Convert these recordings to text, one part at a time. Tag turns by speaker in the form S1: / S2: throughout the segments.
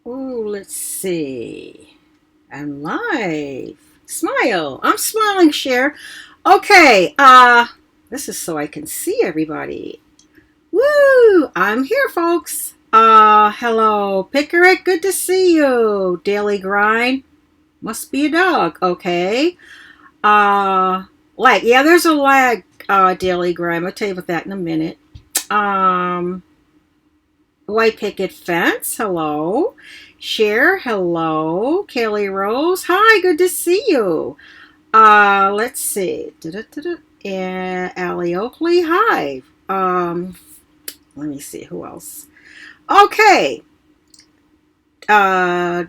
S1: Ooh, let's see. I'm live. Smile. I'm smiling, Cher. Okay, this is so I can see everybody. Woo! I'm here, folks. Hello, Pickerick. Good to see you. Daily Grind. Must be a dog. Okay. Lag. Yeah, there's a lag, Daily Grind. I'll tell you about that in a minute. Um, White Picket Fence, hello. Cher, hello. Kelly Rose, hi, good to see you. Let's see. Da-da-da-da. And Allie Oakley, hi. Let me see who else. Okay. Uh,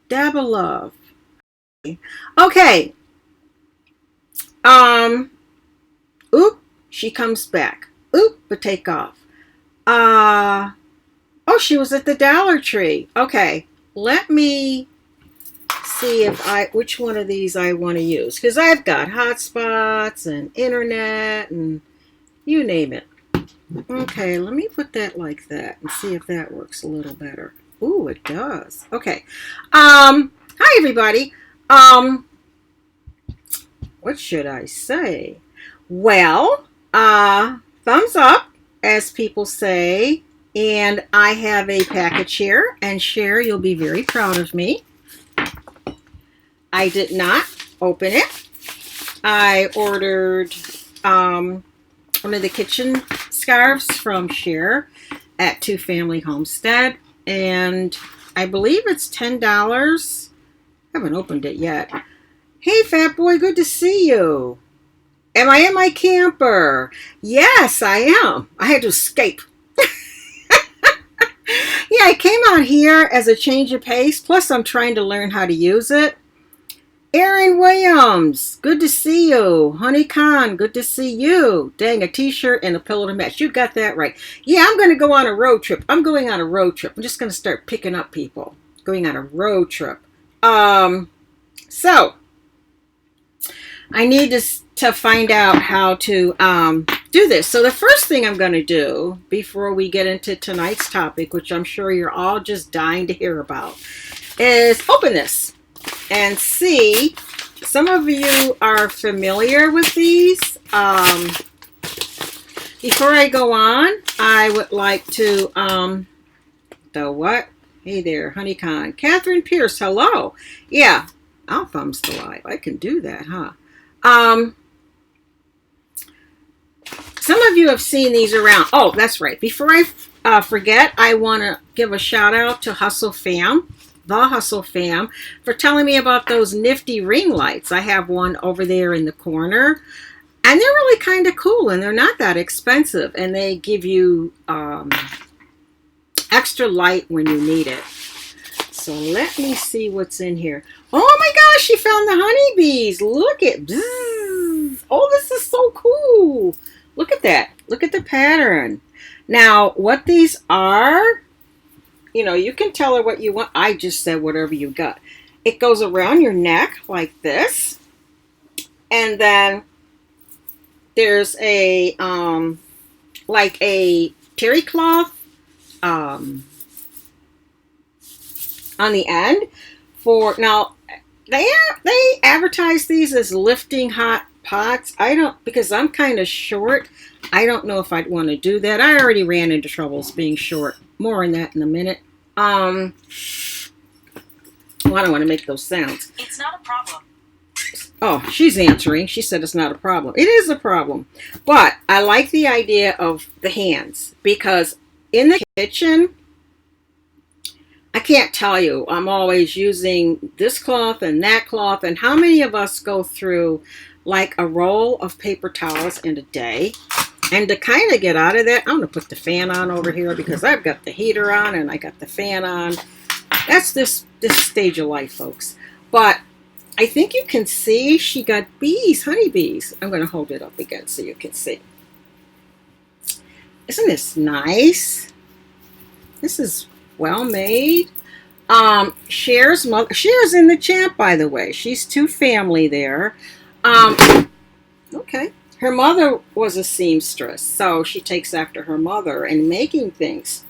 S1: Dabba Love. Okay. Um, Oop, she comes back. Oop, but take off. Uh, oh, she was at the Dollar Tree. Okay. Let me see if which one of these I want to use, because I've got hotspots and internet and you name it. Okay, let me put that like that and see if that works a little better. Ooh, it does. Okay. Hi everybody. Um what should I say? Well, thumbs up, as people say, and I have a package here, and Cher, you'll be very proud of me. I did not open it. I ordered one of the kitchen scarves from Cher at Two Family Homestead, and I believe it's $10. I haven't opened it yet. Hey, fat boy, good to see you. Am I in my camper? Yes, I am. I had to escape. Yeah, I came out here as a change of pace. Plus, I'm trying to learn how to use it. Aaron Williams, good to see you. Honey Khan, good to see you. Dang, a t-shirt and a pillow to match. You got that right. Yeah, I'm going to go on a road trip. I'm going on a road trip. I'm just going to start picking up people. Going on a road trip. So, I need to find out how to do this. So the first thing I'm going to do before we get into tonight's topic, which I'm sure you're all just dying to hear about, is open this and see. Some of you are familiar with these. Before I go on, I would like to, the what? Hey there, Honeycon. Catherine Pierce, hello. Yeah, I'll thumbs the live. I can do that, huh? Some of you have seen these around. Oh, that's right. Before I forget, I want to give a shout out to Hustle Fam, the Hustle Fam, for telling me about those nifty ring lights. I have one over there in the corner, and they're really kind of cool, and they're not that expensive, and they give you extra light when you need it. So let me see what's in here. Oh my gosh, she found the honeybees. Look at this. Oh, this is so cool. Look at that. Look at the pattern. Now, what these are, you can tell her what you want. I just said whatever you got. It goes around your neck like this. And then there's a, like a terry cloth on the end for, now, they advertise these as lifting hot pots. Because I'm kind of short, I don't know if I'd want to do that. I already ran into troubles being short. More on that in a minute. Well, I don't want to make those sounds.
S2: It's not a problem.
S1: Oh, she's answering. She said it's not a problem. It is a problem. But I like the idea of the hands, because in the kitchen, I can't tell you, I'm always using this cloth and that cloth. And how many of us go through like a roll of paper towels in a day? And to kind of get out of that, I'm going to put the fan on over here because I've got the heater on and I got the fan on. That's this stage of life, folks. But I think you can see she got bees, honeybees. I'm going to hold it up again so you can see. Isn't this nice? This is well made. Cher's mother, Cher's in the chat, by the way. She's to family there. Okay. Her mother was a seamstress, so she takes after her mother in making things.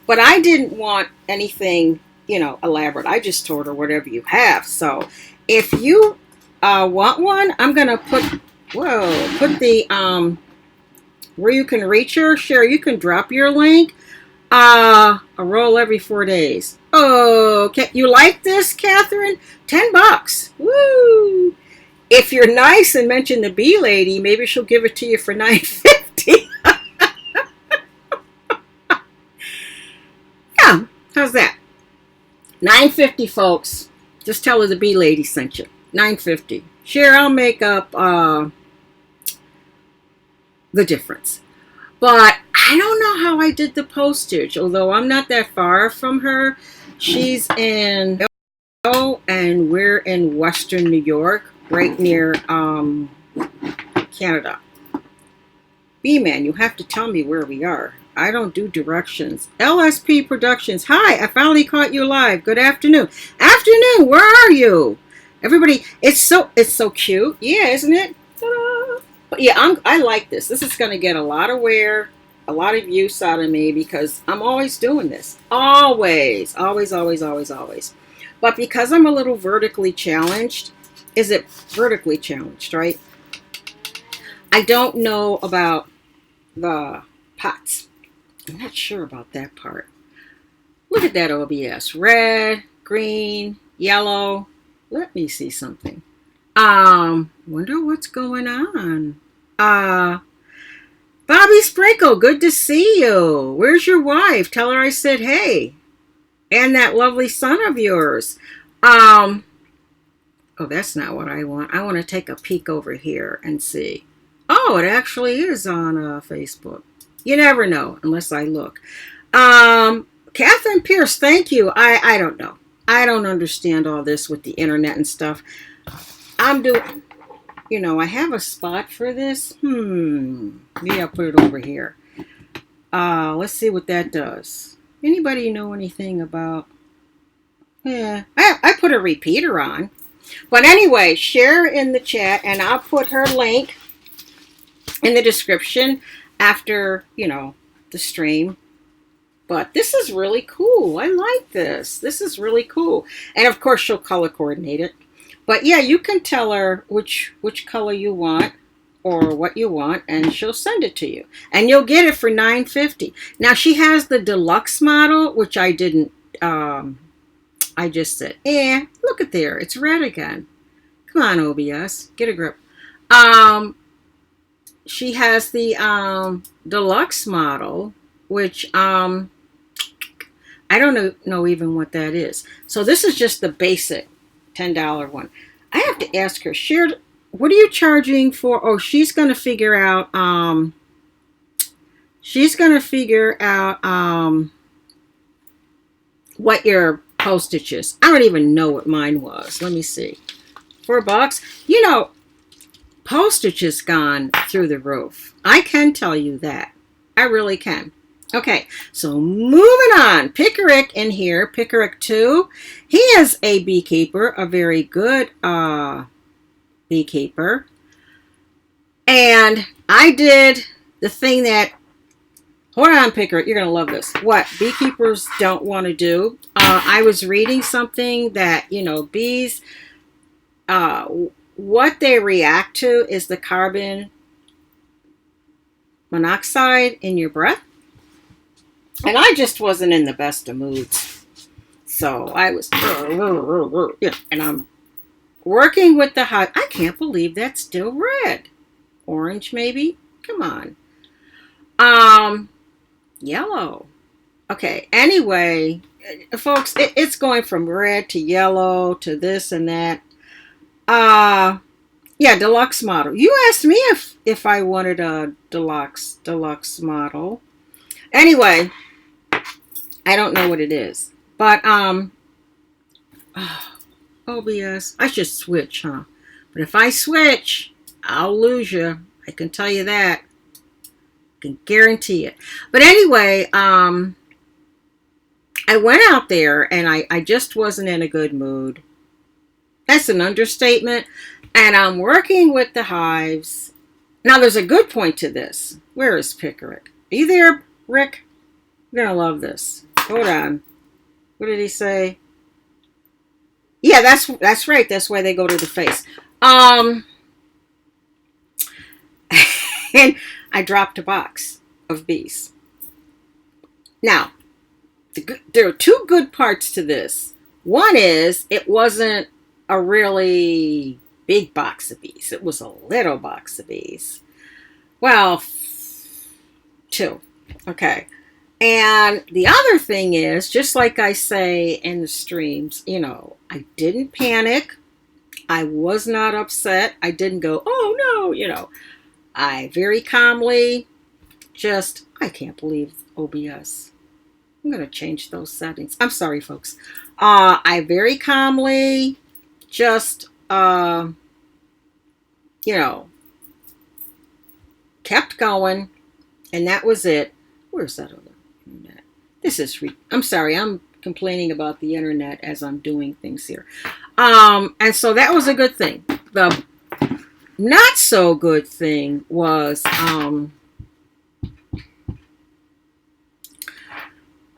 S1: But I didn't want anything, elaborate. I just told her whatever you have. So if you want one, I'm going to put the, where you can reach her. Cher, you can drop your link. A roll every 4 days. Okay. You like this, Catherine? $10. Woo! If you're nice and mention the bee lady, maybe she'll give it to you for $9.50. Yeah, how's that? $9.50, folks. Just tell her the bee lady sent you. $9.50. Cher, I'll make up the difference. But I don't know how I did the postage, although I'm not that far from her. She's in and we're in Western New York, right near Canada. B-Man, you have to tell me where we are. I don't do directions. LSP Productions. Hi, I finally caught you live. Good afternoon. Afternoon, where are you? Everybody, it's so cute. Yeah, isn't it? Ta-da! But yeah, I like this. This is going to get a lot of wear, a lot of use out of me because I'm always doing this. Always. But because I'm a little vertically challenged, is it vertically challenged, right? I don't know about the pots. I'm not sure about that part. Look at that OBS. Red, green, yellow. Let me see something. Wonder what's going on. Bobby Sprinkle, good to see you. Where's your wife? Tell her I said hey. And that lovely son of yours. Oh, that's not what I want. I want to take a peek over here and see. Oh, it actually is on Facebook. You never know unless I look. Catherine Pierce, thank you. I don't know. I don't understand all this with the internet and stuff. I'm doing, I have a spot for this. Maybe I'll put it over here. Let's see what that does. Anybody know anything about? Yeah, I put a repeater on. But anyway, share in the chat, and I'll put her link in the description after, the stream. But this is really cool. I like this. This is really cool. And of course, she'll color coordinate it. But yeah, you can tell her which color you want or what you want, and she'll send it to you. And you'll get it for $9.50. Now, she has the deluxe model, which I didn't. I just said, look at there. It's red again. Come on, OBS. Get a grip. She has the deluxe model, which I don't know even what that is. So this is just the basic $10 one. I have to ask her, what are you charging for? Oh, she's going to figure out, what your postage is. I don't even know what mine was. Let me see. $4. Postage has gone through the roof. I can tell you that. I really can. Okay, so moving on. Pickerick in here, Pickerick 2. He is a beekeeper, a very good beekeeper. And I did the thing that, hold on, Pickerick, you're going to love this. What beekeepers don't want to do. I was reading something that, bees, what they react to is the carbon monoxide in your breath. And I just wasn't in the best of moods. So I was, and I'm working with the hive. I can't believe that's still red. Orange, maybe? Come on. Yellow. Okay, anyway, folks, it's going from red to yellow to this and that. Yeah, deluxe model. You asked me if I wanted a deluxe model. Anyway, I don't know what it is. But OBS, I should switch, huh? But if I switch, I'll lose you. I can tell you that. I can guarantee it. But anyway, I went out there and I just wasn't in a good mood. That's an understatement. And I'm working with the hives. Now, there's a good point to this. Where is Pickerick? Are you there, Rick? You're going to love this. Hold on. What did he say? Yeah, that's right. That's why they go to the face. And I dropped a box of bees. Now, there are two good parts to this. One is it wasn't a really big box of bees. It was a little box of bees. Well, 2. Okay. And the other thing is, just like I say in the streams, I didn't panic. I was not upset. I didn't go, oh no, I very calmly I can't believe OBS. I'm going to change those settings. I'm sorry, folks. I very calmly just, kept going, and that was it. Where's that other internet? I'm sorry, I'm complaining about the internet as I'm doing things here. And so that was a good thing. The not so good thing was,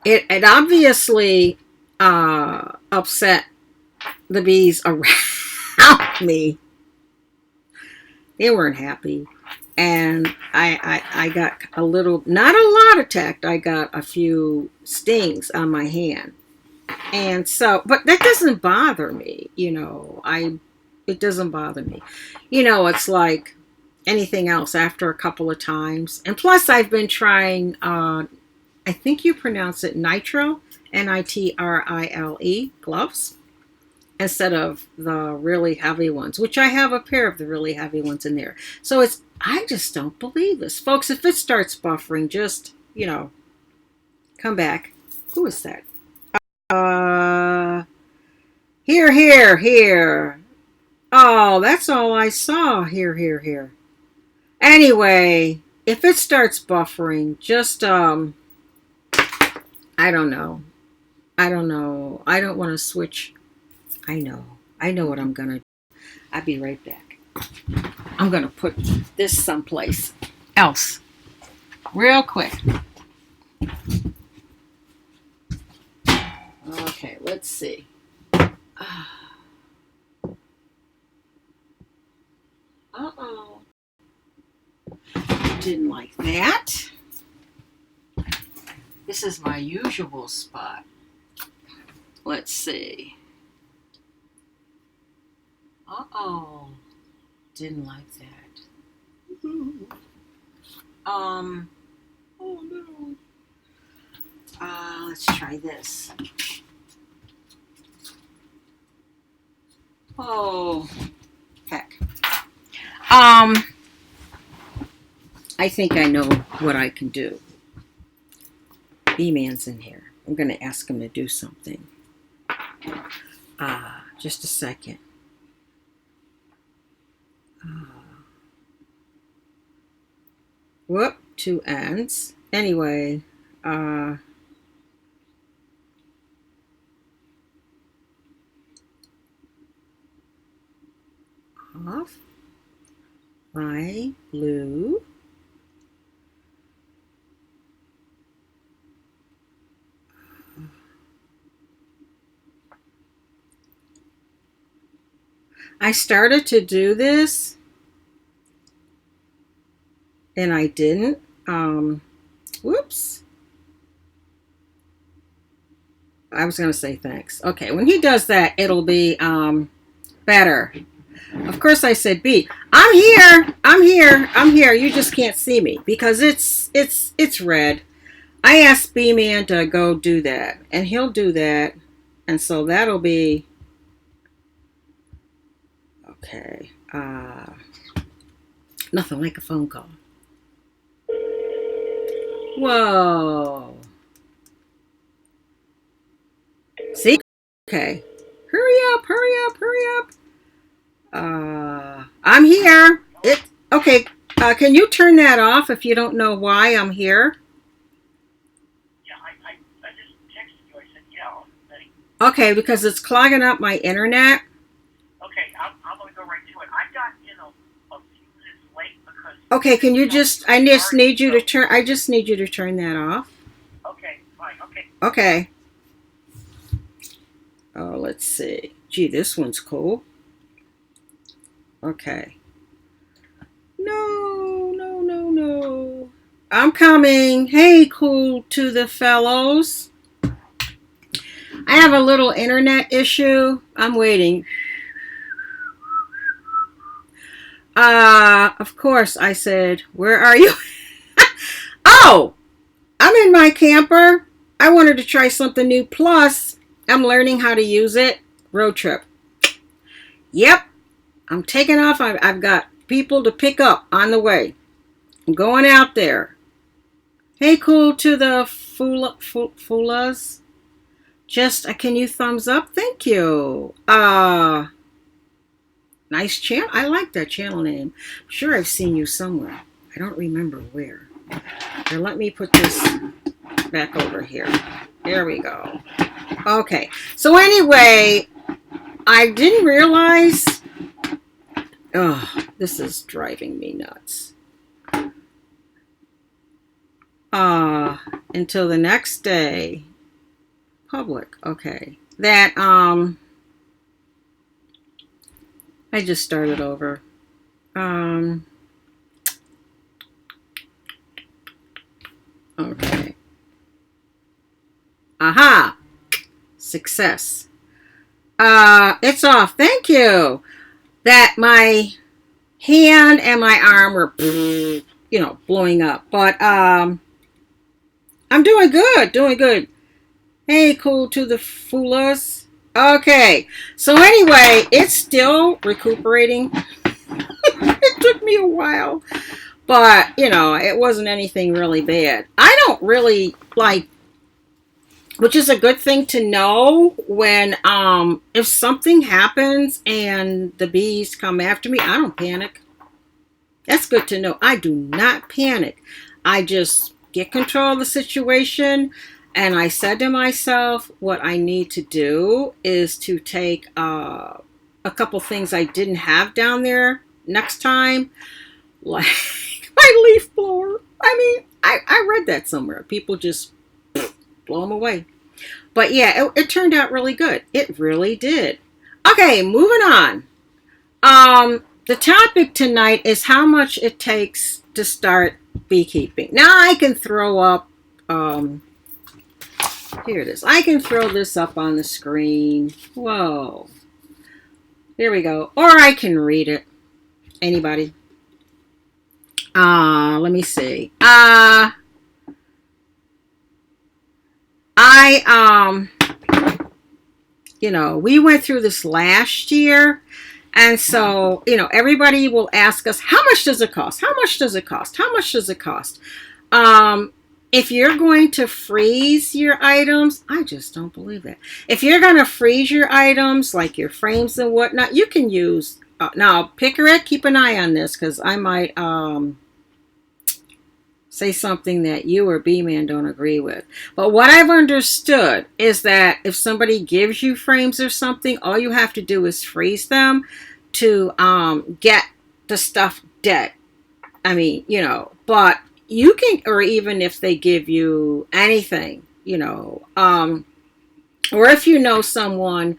S1: it obviously upset the bees around me. They weren't happy. And I got a little, not a lot attacked. I got a few stings on my hand. And so, but that doesn't bother me. It doesn't bother me. It's like anything else after a couple of times. And plus I've been trying, I think you pronounce it nitrile, NITRILE gloves, instead of the really heavy ones, which I have a pair of the really heavy ones in there. So I just don't believe this. Folks, if it starts buffering, just, come back. Who is that? Here. Oh, that's all I saw. Here. Anyway, if it starts buffering, just I don't know. I don't know. I don't want to switch. I know. I know what I'm gonna do. I'll be right back. I'm gonna put this someplace else real quick. Okay, let's see. Uh-oh. Didn't like that. This is my usual spot. Let's see. Uh-oh. Didn't like that. Oh no. Let's try this. Oh, heck. I think I know what I can do. B-Man's in here. I'm going to ask him to do something. Just a second. Whoop, 2 ends. Anyway, off my blue. I started to do this and I didn't. Whoops. I was going to say thanks. Okay, when he does that, it'll be better. Of course I said B. I'm here. You just can't see me because it's red. I asked B-Man to go do that, and he'll do that. And so that'll be okay. Nothing like a phone call. Whoa. See? Okay. Hurry up. I'm here. Okay. Can you turn that off if you don't know why I'm here?
S2: Yeah, I just texted you. I said, yeah, I'm ready.
S1: Okay, because it's clogging up my internet.
S2: Okay, I'm going to go right to it. I got in a few minutes late because...
S1: Okay, can you I just need you to turn that off.
S2: Okay, fine, okay.
S1: Okay. Oh, let's see. Gee, this one's cool. Okay. No. I'm coming. Hey, cool to the fellows. I have a little internet issue. I'm waiting. Of course, I said, where are you? Oh, I'm in my camper. I wanted to try something new. Plus, I'm learning how to use it. Road trip. Yep. I'm taking off. I've got people to pick up on the way. I'm going out there. Hey, cool to the Fulas. Just, can you thumbs up? Thank you. Nice channel. I like that channel name. I'm sure I've seen you somewhere. I don't remember where. Here, let me put this back over here. There we go. Okay. So anyway, I didn't realize... Oh, this is driving me nuts. Until the next day. Public. Okay. That, I just started over. Okay. Aha! Success. It's off. Thank you. That my hand and my arm were, blowing up. But, I'm doing good. Hey, cool to the Fulas. Okay. So anyway, it's still recuperating. It took me a while. But, it wasn't anything really bad. I don't really like which is a good thing to know when if something happens and the bees come after me. I don't panic. That's good to know. I do not panic. I just get control of the situation. And I said to myself, what I need to do is to take a couple things I didn't have down there next time, like my leaf blower. I mean, I read that somewhere. People just blow them away. But yeah, it turned out really good. It really did. Okay, moving on. The topic tonight is how much it takes to start beekeeping. Now I can throw up, here it is. I can throw this up on the screen. Whoa. There we go. Or I can read it. Anybody? Let me see. We went through this last year. And so, everybody will ask us, how much does it cost? How much does it cost? How much does it cost? If you're going to freeze your items, I just don't believe that. If you're going to freeze your items, like your frames and whatnot, you can use, now, Pickerick, keep an eye on this, because I might say something that you or B-Man don't agree with. But what I've understood is that if somebody gives you frames or something, all you have to do is freeze them to get the stuff dead. I mean, but you can, or even if they give you anything, or if you know someone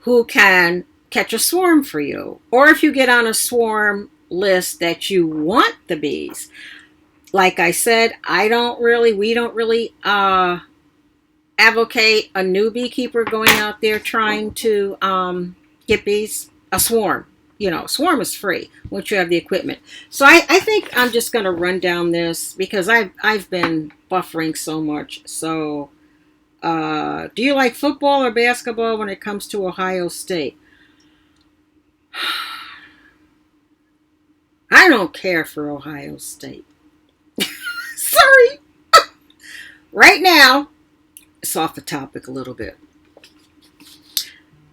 S1: who can catch a swarm for you, or if you get on a swarm list that you want the bees. Like I said, we don't really advocate a new beekeeper going out there trying to get bees. A swarm, swarm is free once you have the equipment. So I think I'm just going to run down this because I've been buffering so much. So, do you like football or basketball when it comes to Ohio State? I don't care for Ohio State. Sorry. Right now, it's off the topic a little bit.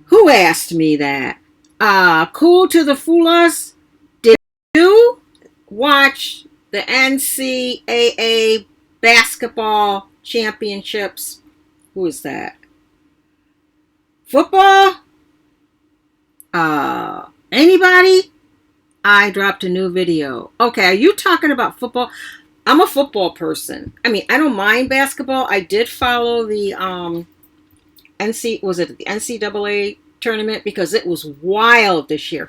S1: Who asked me that? Cool to the Fulas. Did you watch the NCAA basketball championships? Who is that? Football? Anybody? I dropped a new video. Okay, are you talking about football? I'm a football person. I mean, I don't mind basketball. I did follow the the NCAA tournament because it was wild this year.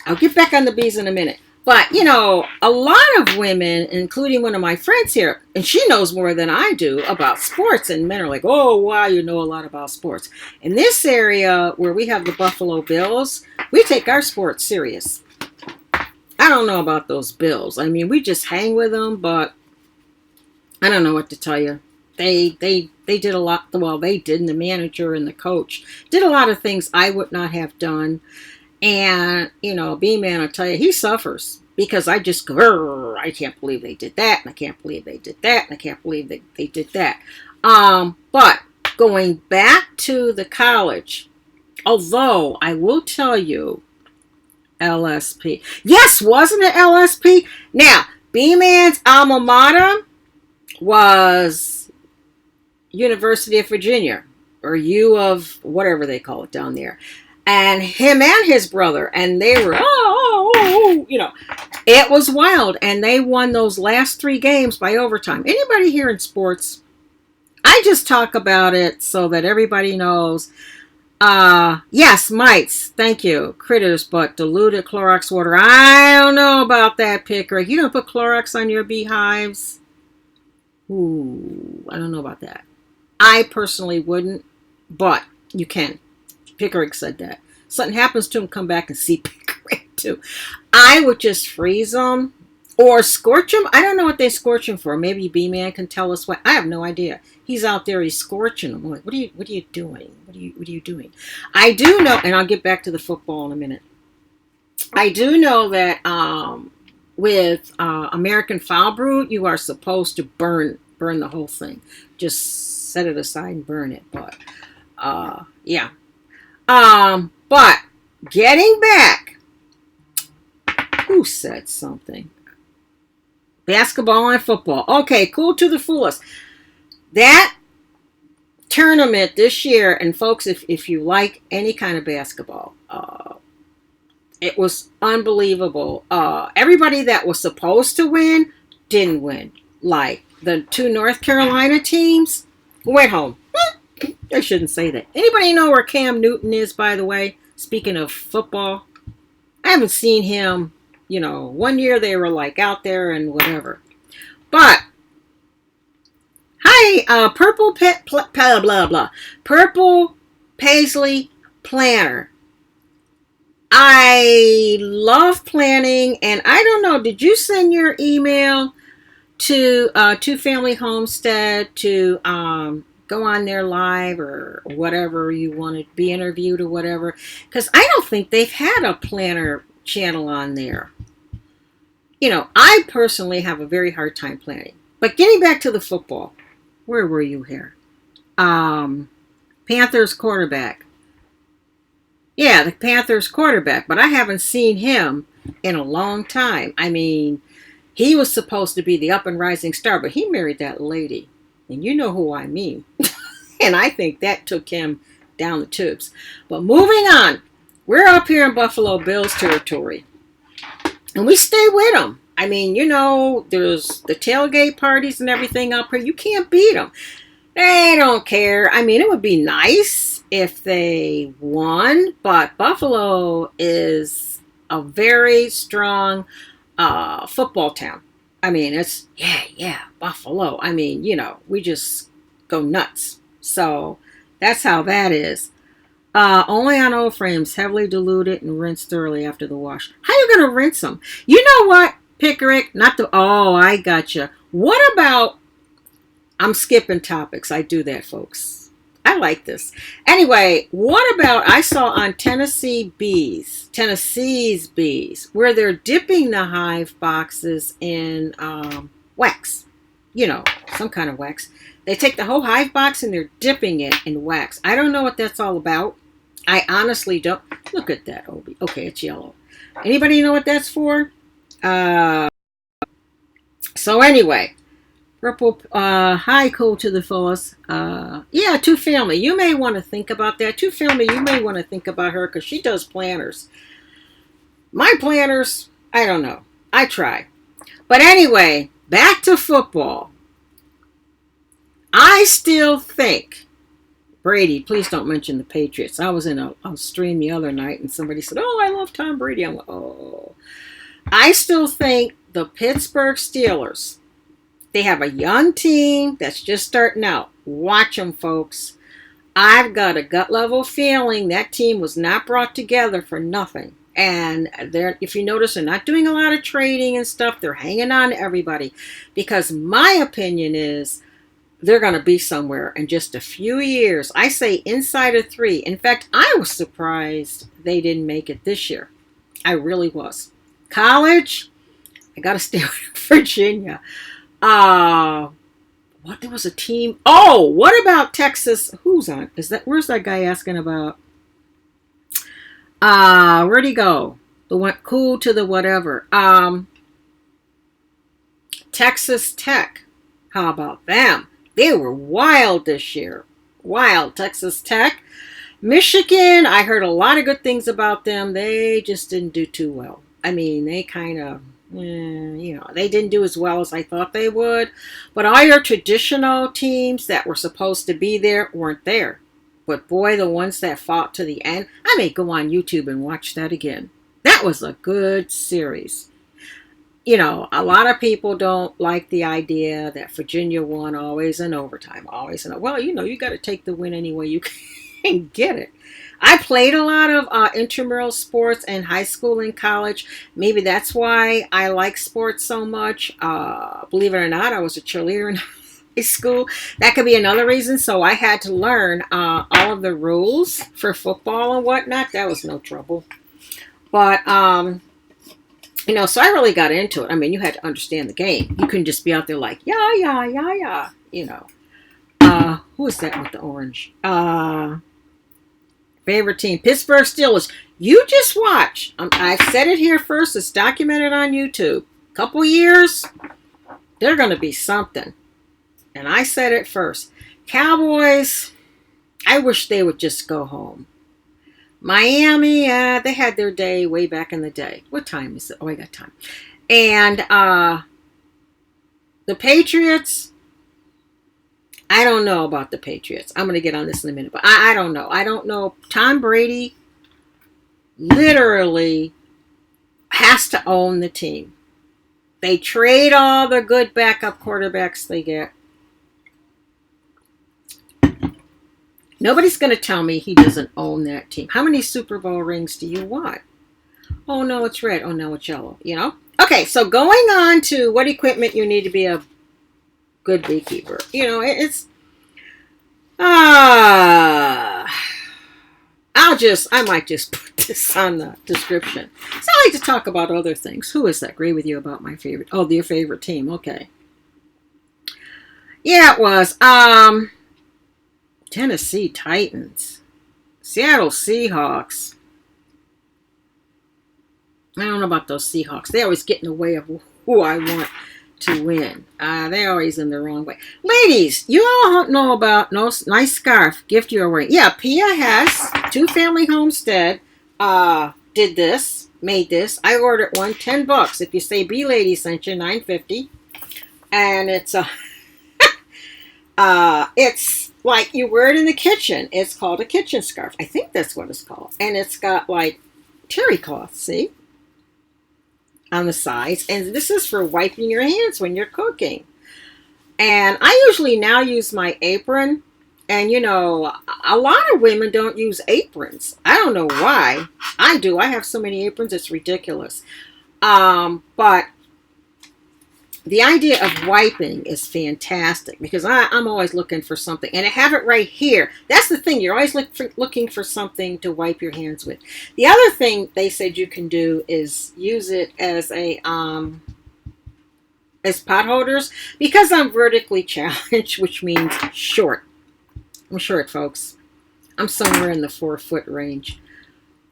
S1: I'll get back on the bees in a minute. But, a lot of women, including one of my friends here, and she knows more than I do about sports, and men are like, oh, wow, you know a lot about sports. In this area where we have the Buffalo Bills, we take our sports serious. I don't know about those Bills. I mean, we just hang with them, but I don't know what to tell you. They did a lot. Well, they did, and the manager and the coach did a lot of things I would not have done. And, B-Man, I'll tell you, he suffers because I just go, I can't believe they did that, and I can't believe they did that, and I can't believe they did that. But going back to the college, although I will tell you, LSP. Yes, wasn't it LSP? Now, B-Man's alma mater was University of Virginia, or U of whatever they call it down there. And him and his brother, and they were, it was wild. And they won those last 3 games by overtime. Anybody here in sports? I just talk about it so that everybody knows. Yes, mites. Thank you. Critters, but diluted Clorox water. I don't know about that, Pickerick. You don't put Clorox on your beehives? Ooh, I don't know about that. I personally wouldn't, but you can. Pickerick said that. Something happens to him, come back and see Pickerick too. I would just freeze them or scorch them. I don't know what they scorch them for. Maybe B-Man can tell us what. I have no idea. He's out there, he's scorching them. Like, what are you doing? What are you doing? I do know, and I'll get back to the football in a minute. I do know that with American foul brood, you are supposed to burn the whole thing. Just set it aside and burn it. But yeah. But getting back, who said something? Basketball and football. Okay, cool to the fullest. That tournament this year, and folks, if you like any kind of basketball, it was unbelievable. Everybody that was supposed to win didn't win. Like the two North Carolina teams went home. I shouldn't say that. Anybody know where Cam Newton is, by the way? Speaking of football, I haven't seen him. 1 year they were like out there and whatever. But hi, purple blah blah blah. Purple Paisley Planner. I love planning, and I don't know. Did you send your email to Two Family Homestead to go on there live or whatever you want to be interviewed or whatever? Because I don't think they've had a planner channel on there. I personally have a very hard time planning. But getting back to the football, where were you here? Panthers quarterback. Yeah, the Panthers quarterback, but I haven't seen him in a long time. I mean, he was supposed to be the up and rising star, but he married that lady. And you know who I mean. And I think that took him down the tubes. But moving on, we're up here in Buffalo Bills territory. And we stay with them. I mean, there's the tailgate parties and everything up here. You can't beat them. They don't care. I mean, it would be nice if they won, but Buffalo is a very strong football town. I mean, it's, Buffalo. I mean, we just go nuts. So that's how that is. Only on old frames, heavily diluted and rinsed thoroughly after the wash. How are you going to rinse them? You know what, Pickerick? I gotcha. What about, I'm skipping topics. I do that, folks. I like this. Anyway, what about, I saw on Tennessee's Bees, where they're dipping the hive boxes in wax. Some kind of wax. They take the whole hive box and they're dipping it in wax. I don't know what that's all about. I honestly don't. Look at that, Obi. Okay, it's yellow. Anybody know what that's for? So anyway, purple, hi, cool to the fullest. Yeah, Two Family. You may want to think about that. Two Family, you may want to think about her because she does planners. My planners, I don't know. I try. But anyway, back to football. I still think, Brady, please don't mention the Patriots. I was in a stream the other night and somebody said, oh, I love Tom Brady. I'm like, oh. I still think the Pittsburgh Steelers, they have a young team that's just starting out. Watch them, folks. I've got a gut level feeling that team was not brought together for nothing. And if you notice, they're not doing a lot of trading and stuff. They're hanging on to everybody. Because my opinion is, they're going to be somewhere in just a few years. I say inside of 3. In fact, I was surprised they didn't make it this year. I really was. College, I got to stay with Virginia. There was a team. Oh, what about Texas? Who's on? Where's that guy asking about? Where'd he go? The one cool to the whatever. Texas Tech. How about them? They were wild this year. Wild. Texas Tech. Michigan, I heard a lot of good things about them. They just didn't do too well. I mean, they kind of, they didn't do as well as I thought they would. But all your traditional teams that were supposed to be there weren't there. But boy, the ones that fought to the end, I may go on YouTube and watch that again. That was a good series. A lot of people don't like the idea that Virginia won always in overtime, always in. Well, you got to take the win any way you can get it. I played a lot of intramural sports in high school and college. Maybe that's why I like sports so much. Believe it or not, I was a cheerleader in high school. That could be another reason. So I had to learn all of the rules for football and whatnot. That was no trouble. But so I really got into it. I mean, you had to understand the game. You couldn't just be out there like, yeah. Who Who is that with the orange? Favorite team, Pittsburgh Steelers. You just watch. I said it here first. It's documented on YouTube. Couple years, they're going to be something. And I said it first. Cowboys, I wish they would just go home. Miami, they had their day way back in the day. What time is it? Oh, I got time. And the Patriots, I don't know about the Patriots. I'm going to get on this in a minute, but I don't know. I don't know. Tom Brady literally has to own the team. They trade all the good backup quarterbacks they get. Nobody's going to tell me he doesn't own that team. How many Super Bowl rings do you want? Oh, no, it's red. Oh, no, it's yellow. You know? Okay, so going on to what equipment you need to be a good beekeeper. You know, it's... I might just put this on the description. So I like to talk about other things. Who is that? Agree with you about my favorite? Oh, your favorite team. Okay. Yeah, it was. Tennessee Titans. Seattle Seahawks. I don't know about those Seahawks. They always get in the way of who I want to win. They're always in the wrong way. Ladies, you all know about nice scarf gift you're wearing. Yeah, Pia has Two-Family Homestead. Made this. I ordered one, $10. If you say Bee Lady sent you, $9.50. And it's it's like you wear it in the kitchen. It's called a kitchen scarf. I think that's what it's called. And it's got like terry cloth, see? On the sides. And this is for wiping your hands when you're cooking. And I usually now use my apron. And you know, a lot of women don't use aprons. I don't know why. I do. I have so many aprons, it's ridiculous. But the idea of wiping is fantastic because I'm always looking for something. And I have it right here. That's the thing. You're always looking for something to wipe your hands with. The other thing they said you can do is use it as as pot holders. Because I'm vertically challenged, which means short. I'm short, folks. I'm somewhere in the 4-foot range.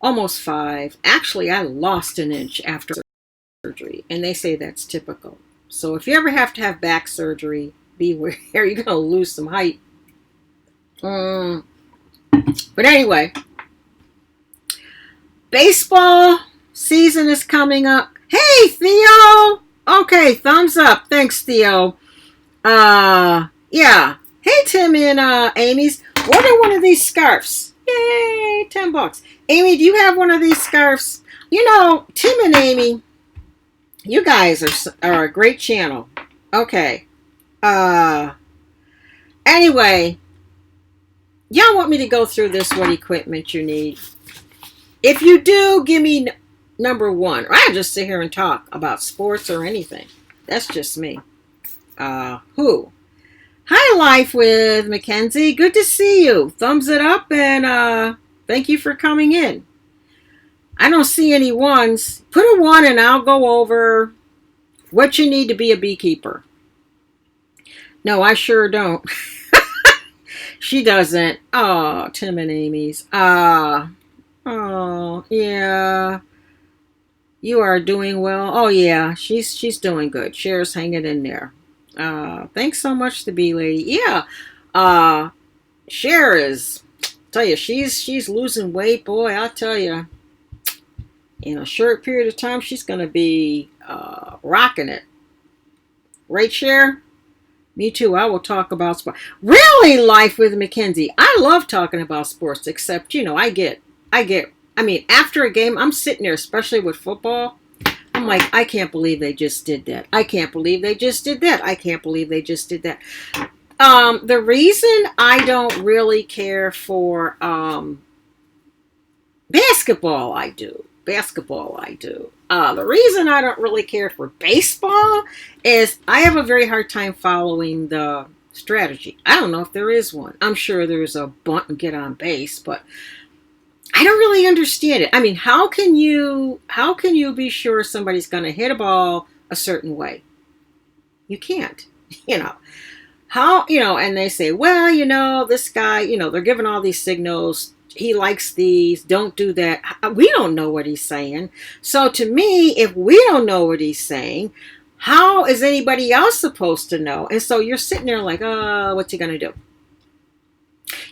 S1: Almost 5. Actually, I lost an inch after surgery. And they say that's typical. So if you ever have to have back surgery, beware. You're going to lose some height. But anyway, baseball season is coming up. Hey, Theo. Okay, thumbs up. Thanks, Theo. Yeah. Hey, Tim and Amy's. Order one of these scarves. Yay, $10. Amy, do you have one of these scarves? You know, Tim and Amy, you guys are a great channel. Okay. Anyway, y'all want me to go through this, what equipment you need? If you do, give me number 1. Or I'll just sit here and talk about sports or anything. That's just me. Who? Hi, Life with Mackenzie. Good to see you. Thumbs it up and thank you for coming in. I don't see any ones. Put a 1 and I'll go over what you need to be a beekeeper. No, I sure don't. She doesn't. Oh, Tim and Amy's. Oh, yeah. You are doing well. Oh, yeah. She's doing good. Cher's hanging in there. Thanks so much to Bee Lady. Yeah. Cher is, tell you, she's losing weight. Boy, I'll tell you. In a short period of time, she's going to be rocking it. Right, Cher? Me too. I will talk about sports. Really, Life with Mackenzie. I love talking about sports, except, you know, I mean, after a game, I'm sitting there, especially with football. I'm like, I can't believe they just did that. I can't believe they just did that. I can't believe they just did that. The reason I don't really care for basketball, I do. The reason I don't really care for baseball is I have a very hard time following the strategy. I don't know if there is one. I'm sure there's a bunt and get on base, but I don't really understand it. I mean, how can you be sure somebody's going to hit a ball a certain way? You can't, you know. how, and they say, well, this guy, they're giving all these signals. He likes these, don't do that. We don't know what he's saying. So to me, if we don't know what he's saying, how is anybody else supposed to know? And so you're sitting there like, oh, what's he going to do?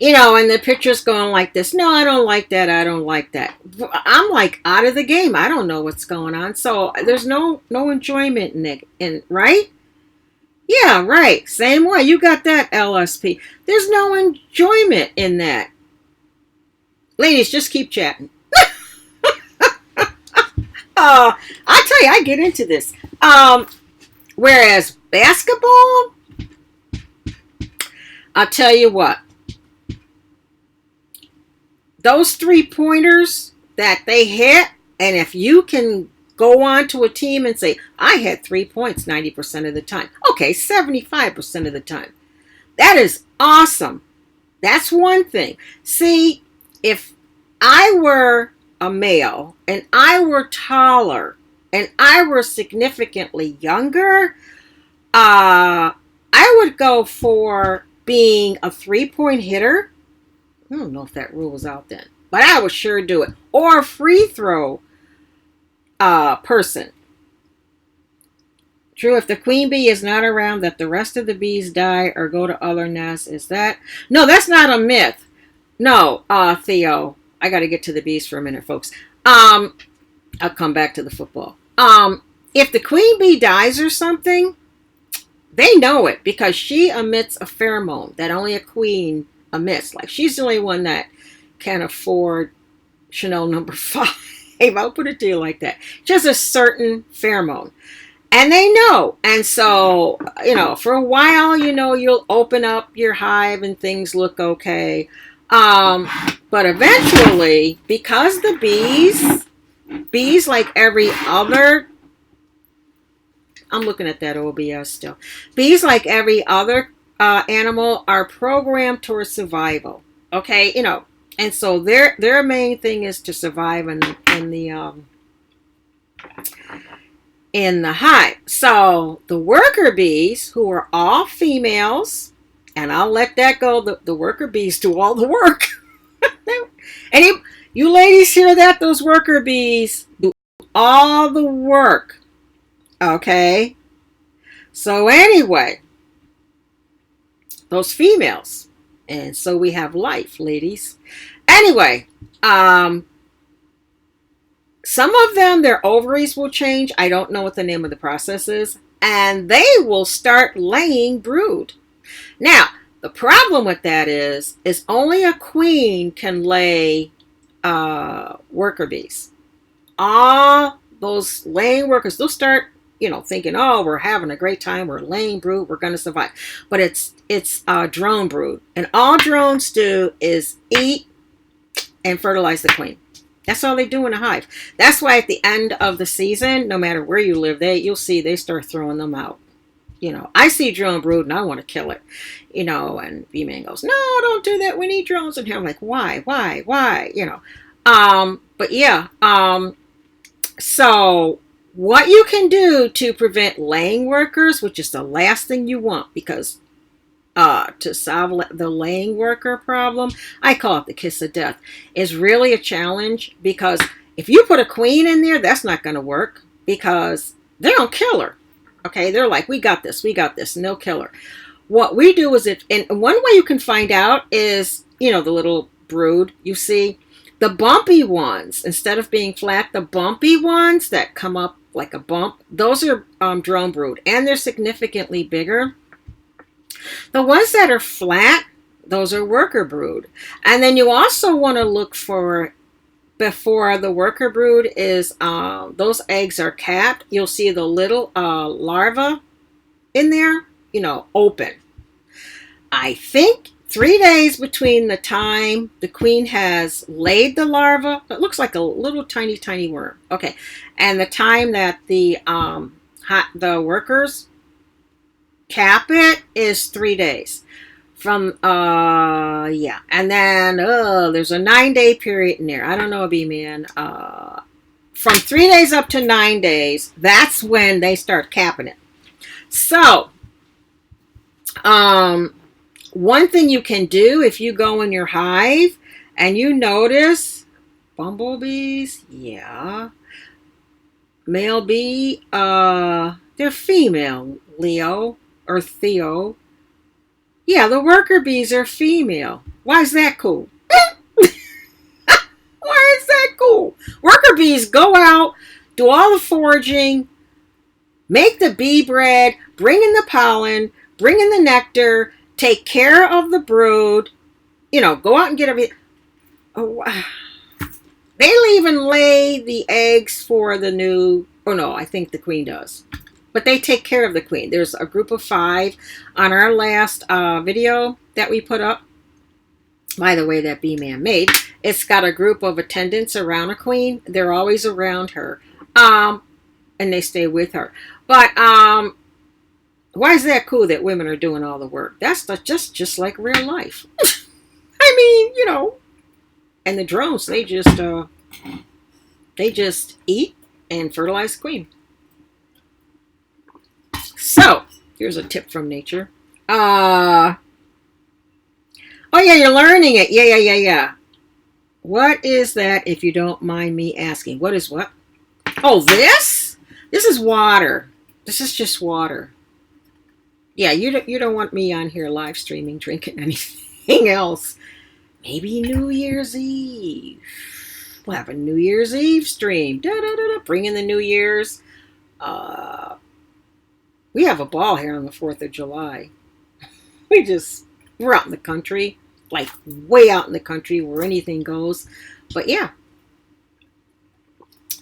S1: And the picture's going like this. No, I don't like that. I don't like that. I'm like out of the game. I don't know what's going on. So there's no enjoyment in it, right? Yeah, right. Same way. You got that, LSP. There's no enjoyment in that. Ladies, just keep chatting. I tell you, I get into this. Whereas basketball, I'll tell you what. Those 3-pointers that they hit, and if you can go on to a team and say, I had 3 points 90% of the time. Okay, 75% of the time. That is awesome. That's one thing. See, if I were a male and I were taller and I were significantly younger, I would go for being a 3-point hitter. I don't know if that rule was out then, but I would sure do it. Or a free throw person. True, if the queen bee is not around, that the rest of the bees die or go to other nests. Is that? No, that's not a myth. No, Theo. I got to get to the bees for a minute, folks. I'll come back to the football. If the queen bee dies or something, they know it because she emits a pheromone that only a queen emits. Like, she's the only one that can afford Chanel number 5. I'll put it to you like that. Just a certain pheromone. And they know. And so, for a while, you'll open up your hive and things look okay. But eventually, because the bees like every other, I'm looking at that OBS still. Bees like every other animal are programmed towards survival. Okay, and so their main thing is to survive in the hive. So the worker bees, who are all females, and I'll let that go. The worker bees do all the work. And you ladies hear that? Those worker bees do all the work. Okay. So anyway, those females. And so we have life, ladies. Anyway, some of them, their ovaries will change. I don't know what the name of the process is. And they will start laying brood. Now, the problem with that is only a queen can lay worker bees. All those laying workers, they'll start, thinking, oh, we're having a great time. We're laying brood. We're going to survive. But it's drone brood. And all drones do is eat and fertilize the queen. That's all they do in a hive. That's why at the end of the season, no matter where you live, you'll see they start throwing them out. I see drone brood and I want to kill it. And B-Man goes, no, don't do that. We need drones in here. I'm like, why? But yeah. So what you can do to prevent laying workers, which is the last thing you want, because to solve the laying worker problem, I call it the kiss of death, is really a challenge, because if you put a queen in there, that's not going to work, because they don't kill her. Okay, they're like, we got this, and they'll kill her. What we do is, and one way you can find out is, the little brood, you see, the bumpy ones, instead of being flat, the bumpy ones that come up like a bump, those are drone brood, and they're significantly bigger. The ones that are flat, those are worker brood. And then you also want to look for, before the worker brood is, those eggs are capped, you'll see the little larva in there, open. I think 3 days between the time the queen has laid the larva, it looks like a little tiny, tiny worm. Okay. And the time that the workers cap it is 3 days. From, and then, there's a 9-day period in there. I don't know, B-Man. From 3 days up to 9 days, that's when they start capping it. So, Um, One thing you can do if you go in your hive and you notice bumblebees, yeah, male bee, they're female, Leo or Theo. Yeah, the worker bees are female. Why is that cool? Why is that cool? Worker bees go out, do all the foraging, make the bee bread, bring in the pollen, bring in the nectar, take care of the brood, go out and get everything. Oh, they'll even lay the eggs for the new, oh no, I think the queen does. But they take care of the queen. There's a group of 5 on our last video that we put up. By the way, that bee man made. It's got a group of attendants around a queen. They're always around her. And they stay with her. But why is that cool that women are doing all the work? That's just like real life. I mean, and the drones, they just eat and fertilize the queen. So here's a tip from nature. Oh yeah, you're learning it. Yeah. What is that, if you don't mind me asking? What is what? Oh, this? This is water. This is just water. Yeah, you don't want me on here live streaming, drinking anything else. Maybe New Year's Eve. We'll have a New Year's Eve stream. Bring in the New Year's. We have a ball here on the 4th of July. We're out in the country, like way out in the country where anything goes. But yeah.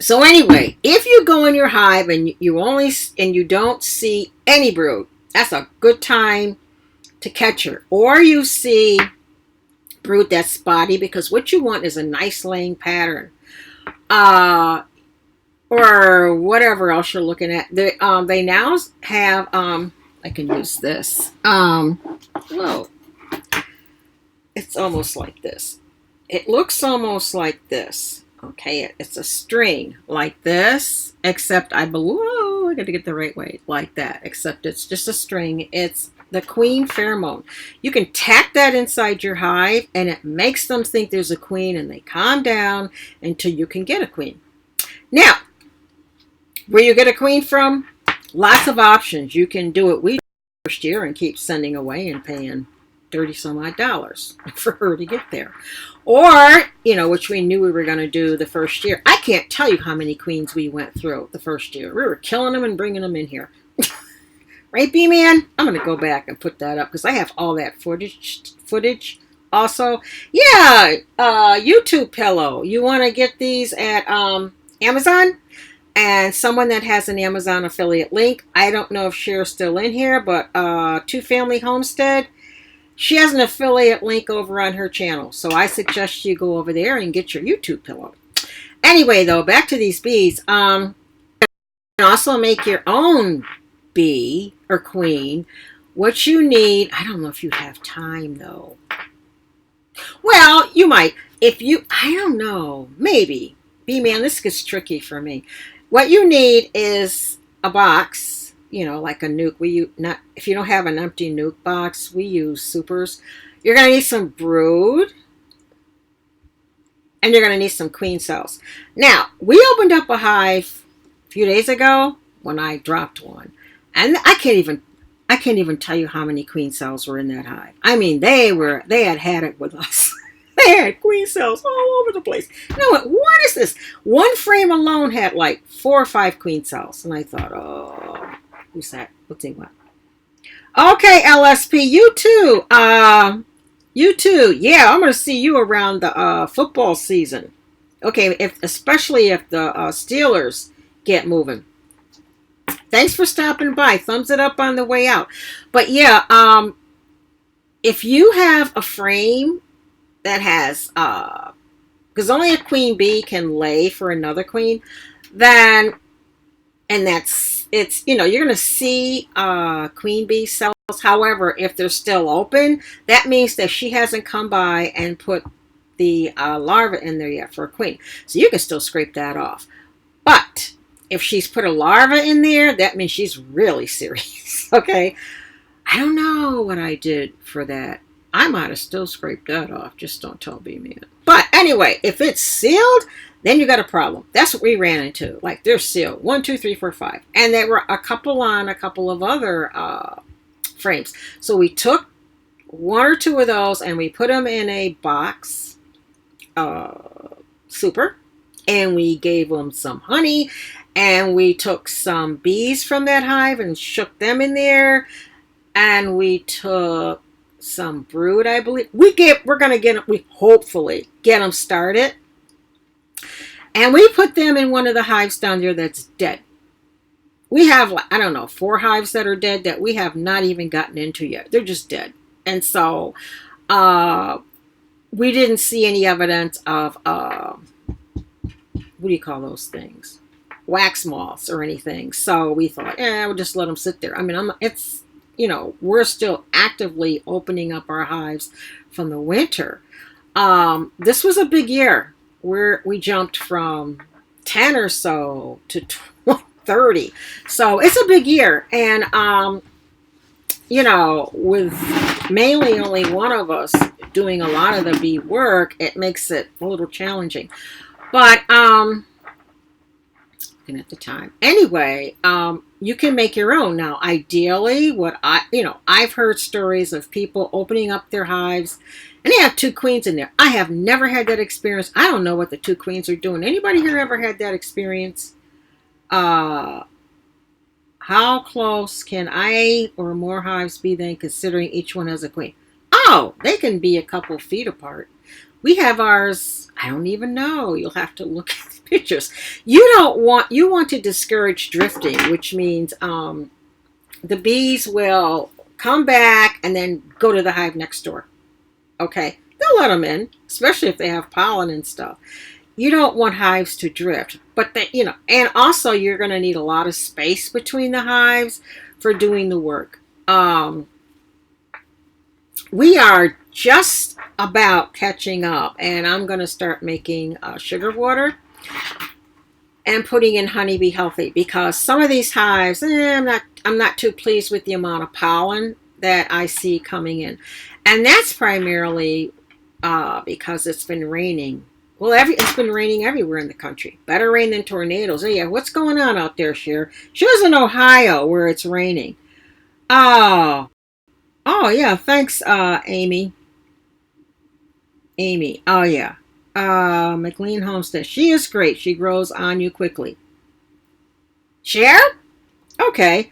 S1: So anyway, if you go in your hive and you don't see any brood, that's a good time to catch her. Or you see brood that's spotty, because what you want is a nice laying pattern. Or whatever else you're looking at. They now have I can use this. Whoa. It's almost like this. It looks almost like this. Okay, it's a string like this, except I got to get the right way, like that, except it's just a string. It's the queen pheromone. You can tack that inside your hive and it makes them think there's a queen, and they calm down until you can get a queen. Now, where you get a queen from, lots of options. You can do it first year and keep sending away and paying $30 some odd for her to get there. Or, which we knew we were going to do the first year. I can't tell you how many queens we went through the first year. We were killing them and bringing them in here. Right, B-Man? I'm going to go back and put that up because I have all that footage also. Yeah, YouTube pillow. You want to get these at Amazon? And someone that has an Amazon affiliate link. I don't know if Cher's still in here, but Two Family Homestead. She has an affiliate link over on her channel. So I suggest you go over there and get your YouTube pillow. Anyway, though, back to these bees. You can also make your own bee or queen. What you need, I don't know if you have time, though. Well, you might. I don't know, maybe. B-Man, this gets tricky for me. What you need is a box. Like a nuke. If you don't have an empty nuke box, we use supers. You're going to need some brood. And you're going to need some queen cells. Now, we opened up a hive a few days ago when I dropped one. And I can't even tell you how many queen cells were in that hive. I mean, they had it with us. They had queen cells all over the place. And I went, what is this? One frame alone had like 4 or 5 queen cells. And I thought, oh, who's that? Let's see what. Okay, LSP, you too. You too. Yeah, I'm going to see you around the football season. Okay, especially if the Steelers get moving. Thanks for stopping by. Thumbs it up on the way out. But yeah, if you have a frame that has, because only a queen bee can lay for another queen, then, and it's you're going to see queen bee cells. However, if they're still open, that means that she hasn't come by and put the larva in there yet for a queen. So you can still scrape that off. But if she's put a larva in there, that means she's really serious. Okay. I don't know what I did for that. I might have still scraped that off. Just don't tell me, man. But anyway, if it's sealed, then you got a problem. That's what we ran into. Like they're sealed. 1, 2, 3, 4, 5. And there were a couple on a couple of other frames. So we took 1 or 2 of those and we put them in a box, super, and we gave them some honey, and we took some bees from that hive and shook them in there, and we took some brood, I believe. We're gonna get them. We hopefully get them started, and we put them in one of the hives down there that's dead. We have, I don't know, 4 hives that are dead that we have not even gotten into yet. They're just dead. And so we didn't see any evidence of, what do you call those things? Wax moths or anything. So we thought, we'll just let them sit there. I mean, we're still actively opening up our hives from the winter. This was a big year where we jumped from 10 or so to 30. So it's a big year. And, with mainly only one of us doing a lot of the bee work, it makes it a little challenging. But, looking at the time. Anyway, you can make your own. Now, ideally, I've heard stories of people opening up their hives and they have 2 queens in there. I have never had that experience. I don't know what the 2 queens are doing. Anybody here ever had that experience? How close can I or more hives be then, considering each one has a queen? Oh, they can be a couple feet apart. We have ours, I don't even know. You'll have to look at the pictures. You want to discourage drifting, which means the bees will come back and then go to the hive next door. Okay, they'll let them in, especially if they have pollen and stuff. You don't want hives to drift, but and also you're going to need a lot of space between the hives for doing the work. We are just about catching up, and I'm going to start making sugar water and putting in Honeybee Healthy, because some of these hives, I'm not too pleased with the amount of pollen that I see coming in, and that's primarily because it's been raining. Well, it's been raining everywhere in the country. Better rain than tornadoes. Oh, yeah, what's going on out there, Cher? She was in Ohio where it's raining. Oh, yeah, thanks, Amy. Oh, yeah. McLean Homestead. She is great. She grows on you quickly. Cher? Okay.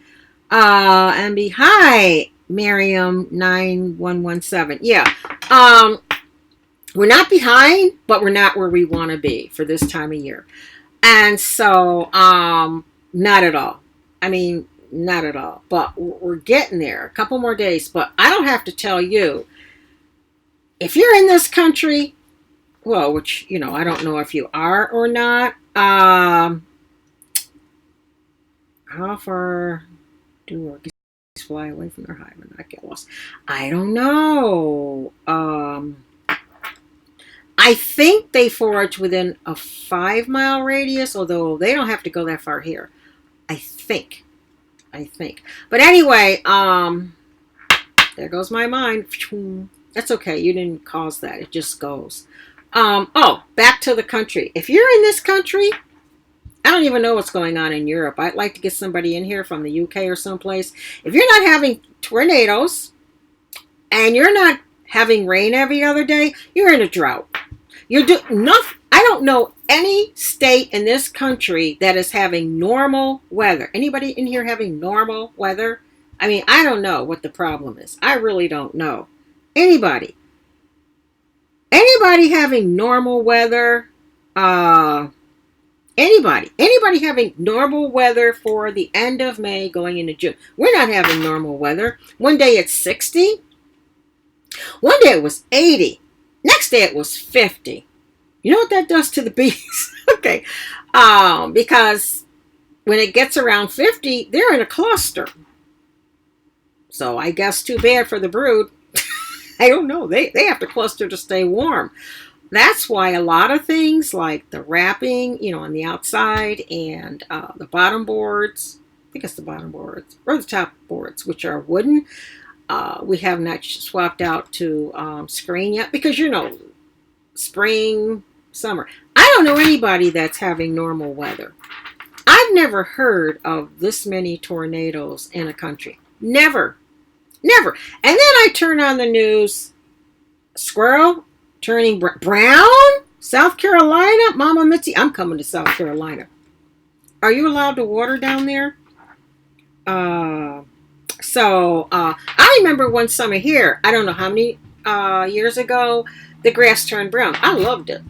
S1: MB, hi, Miriam9117. Yeah. We're not behind, but we're not where we want to be for this time of year. And so, not at all. I mean, not at all. But we're getting there. A couple more days. But I don't have to tell you, if you're in this country, well, which, I don't know if you are or not. How far do orchids fly away from their hive and not get lost? I don't know. I think they forage within a 5-mile radius, although they don't have to go that far here. I think. But anyway, there goes my mind. That's okay. You didn't cause that. It just goes. Back to the country. If you're in this country, I don't even know what's going on in Europe. I'd like to get somebody in here from the UK or someplace. If you're not having tornadoes and you're not having rain every other day, you're in a drought. You're doing nothing. I don't know any state in this country that is having normal weather. Anybody in here having normal weather? I mean, I don't know what the problem is. I really don't know. Anybody having normal weather? Anybody having normal weather for the end of May going into June? We're not having normal weather. One day it's 60. One day it was 80. Next day it was 50. You know what that does to the bees? Okay. Because when it gets around 50, they're in a cluster. So I guess too bad for the brood. I don't know. They have to cluster to stay warm. That's why a lot of things like the wrapping, on the outside, and the bottom boards, I think it's the bottom boards, or the top boards, which are wooden, We have not swapped out to screen yet because, spring, summer. I don't know anybody that's having normal weather. I've never heard of this many tornadoes in a country. Never. Never. And then I turn on the news. Squirrel turning brown? South Carolina? Mama Mitzi, I'm coming to South Carolina. Are you allowed to water down there? I remember one summer here, I don't know how many years ago, the grass turned brown. I loved it.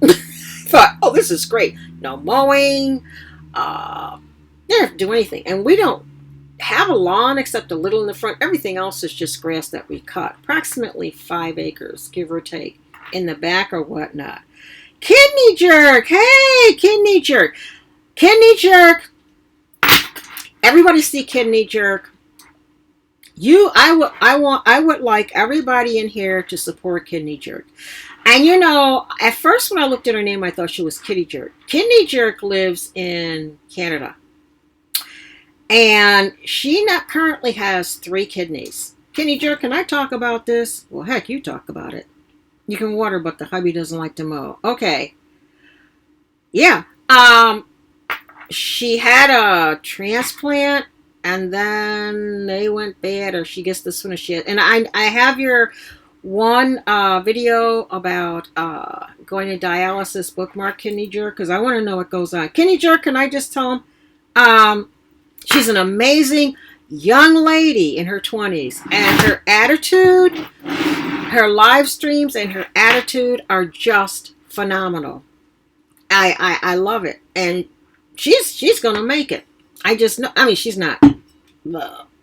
S1: Thought, oh, this is great. No mowing. Didn't have to do anything. And we don't have a lawn except a little in the front. Everything else is just grass that we cut. Approximately 5 acres, give or take, in the back or whatnot. Kidney jerk. Hey, kidney jerk. Kidney jerk. Everybody see kidney jerk. I would like everybody in here to support Kidney Jerk. And at first when I looked at her name, I thought she was Kitty Jerk. Kidney Jerk lives in Canada. And she currently has 3 kidneys. Kidney Jerk, can I talk about this? Well, heck, you talk about it. You can water, but the hubby doesn't like to mow. Okay. Yeah. She had a transplant. And then they went bad, or she gets this one, or she had. And I have your one video about going to dialysis. Bookmark Kidney Jerk, because I want to know what goes on. Kidney Jerk, can I just tell him? She's an amazing young lady in her 20s, and her attitude, her live streams, and her attitude are just phenomenal. I love it, and she's gonna make it. I just know. I mean, she's not,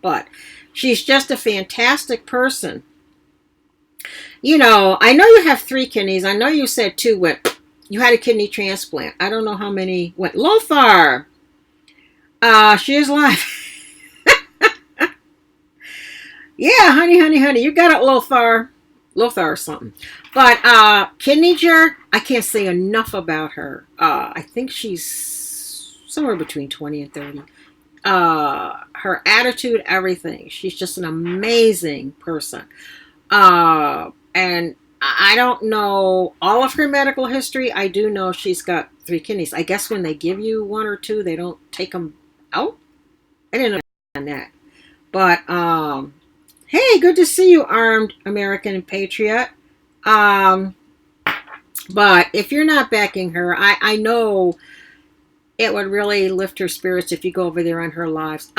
S1: but she's just a fantastic person. I know you have 3 kidneys. I know you said 2 went. You had a kidney transplant. I don't know how many went. Lothar. She is alive. Yeah, honey. You got it, Lothar. Lothar or something. But Kidney Jerk, I can't say enough about her. I think she's somewhere between 20 and 30. Her attitude, everything. She's just an amazing person. And I don't know all of her medical history. I do know she's got 3 kidneys. I guess when they give you 1 or 2, they don't take them out. I didn't know that. But, hey, good to see you, armed American patriot. But if you're not backing her, I know it would really lift her spirits if you go over there on her lives.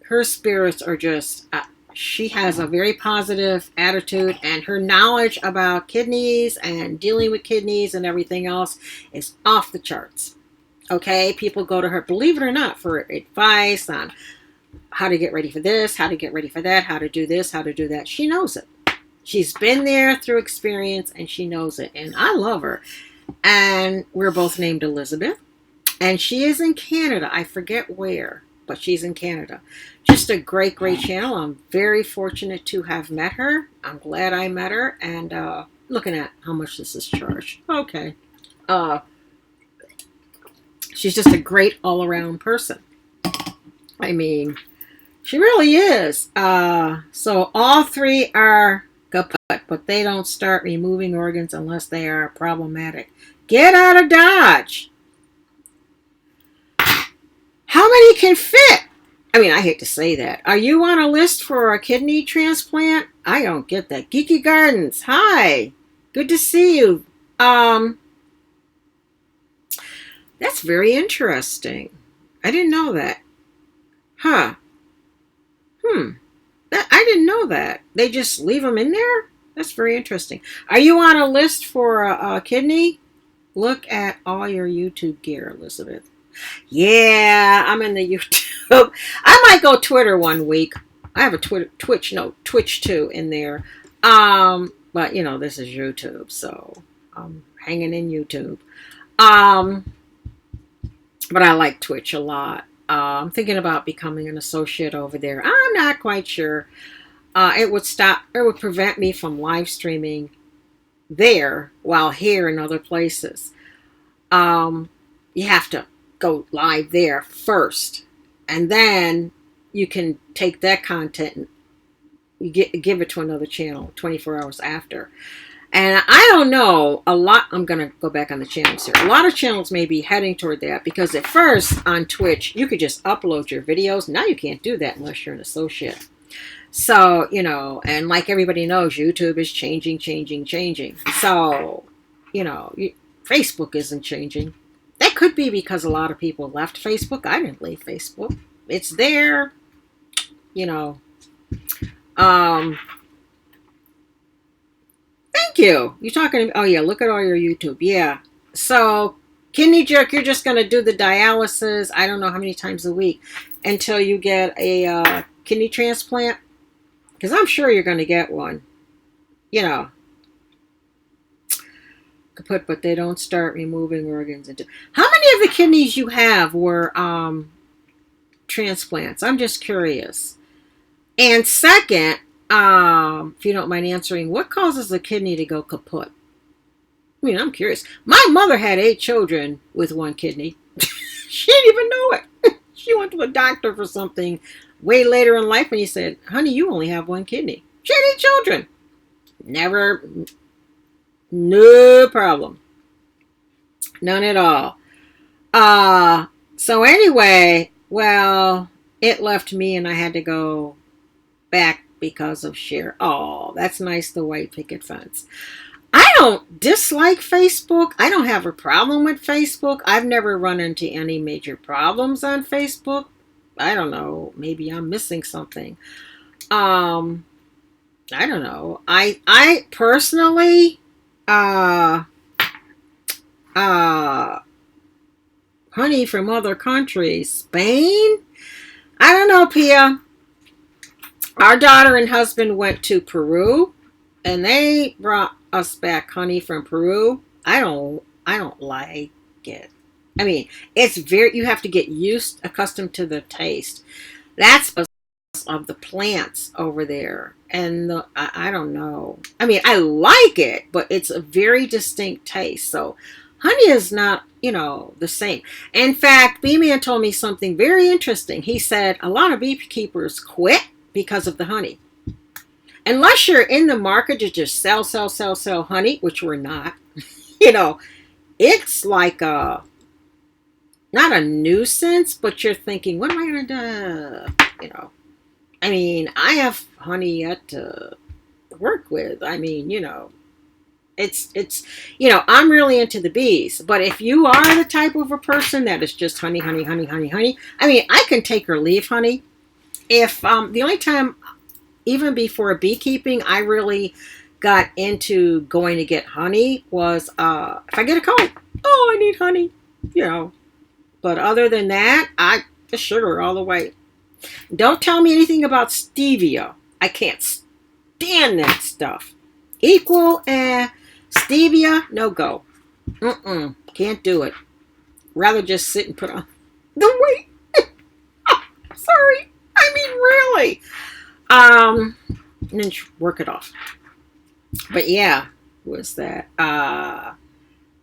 S1: Her spirits are just, she has a very positive attitude, and her knowledge about kidneys and dealing with kidneys and everything else is off the charts. Okay, people go to her, believe it or not, for advice on how to get ready for this, how to get ready for that, how to do this, how to do that. She knows it. She's been there through experience, and she knows it. And I love her. And we're both named Elizabeth. And she is in Canada. I forget where, but she's in Canada. Just a great, great channel. I'm very fortunate to have met her. I'm glad I met her. And looking at how much this is charged. Okay. She's just a great all-around person. I mean, she really is. So all 3 are kaput, but they don't start removing organs unless they are problematic. Get out of Dodge. How many can fit? I mean, I hate to say that. Are you on a list for a kidney transplant? I don't get that. Geeky Gardens, hi. Good to see you. That's very interesting. I didn't know that. Huh. I didn't know that. They just leave them in there? That's very interesting. Are you on a list for a kidney? Look at all your YouTube gear, Elizabeth. Yeah, I'm in the YouTube. I might go Twitter one week. I have a Twitch too in there. But this is YouTube, so I'm hanging in YouTube. But I like Twitch a lot. I'm thinking about becoming an associate over there. I'm not quite sure. It would prevent me from live streaming there while here in other places. You have to go live there first, and then you can take that content and you give it to another channel 24 hours after. And I don't know, a lot, I'm going to go back on the channels here. A lot of channels may be heading toward that because at first on Twitch, you could just upload your videos. Now you can't do that unless you're an associate. So, and like everybody knows, YouTube is changing. So, Facebook isn't changing. That could be because a lot of people left Facebook. I didn't leave Facebook. It's there, you know. Thank you. You're talking. Oh yeah, look at all your YouTube. Yeah. So kidney jerk, you're just gonna do the dialysis. I don't know how many times a week until you get a kidney transplant. Because I'm sure you're gonna get one. Kaput, but they don't start removing organs. How many of the kidneys you have were transplants? I'm just curious. And second, if you don't mind answering, what causes a kidney to go kaput? I mean, I'm curious. My mother had 8 children with 1 kidney. She didn't even know it. She went to a doctor for something way later in life and he said, honey, you only have 1 kidney. She had 8 children. Never, no problem. None at all. So anyway, well, it left me and I had to go back because of share. Oh, that's nice, the white picket fence. I don't dislike Facebook. I don't have a problem with Facebook. I've never run into any major problems on Facebook. I don't know. Maybe I'm missing something. I don't know. I personally, honey from other countries, Spain. I don't know, Pia. Our daughter and husband went to Peru, and they brought us back honey from Peru. I don't like it. I mean, it's you have to get accustomed to the taste. That's because of the plants over there. And I don't know. I mean, I like it, but it's a very distinct taste. So honey is not, the same. In fact, B-Man told me something very interesting. He said a lot of beekeepers quit because of the honey. Unless you're in the market to just sell honey, which we're not, it's like not a nuisance, but you're thinking, what am I going to do? I mean, I have honey yet to work with. I mean, it's I'm really into the bees, but if you are the type of a person that is just honey, I mean, I can take or leave honey. If the only time, even before beekeeping, I really got into going to get honey was if I get a cold. Oh, I need honey, But other than that, I just sugar all the way. Don't tell me anything about stevia. I can't stand that stuff. Equal, stevia, no go. Can't do it. Rather just sit and put on the weight. Oh, sorry. I mean, really. And then work it off. But yeah, was that? Hi,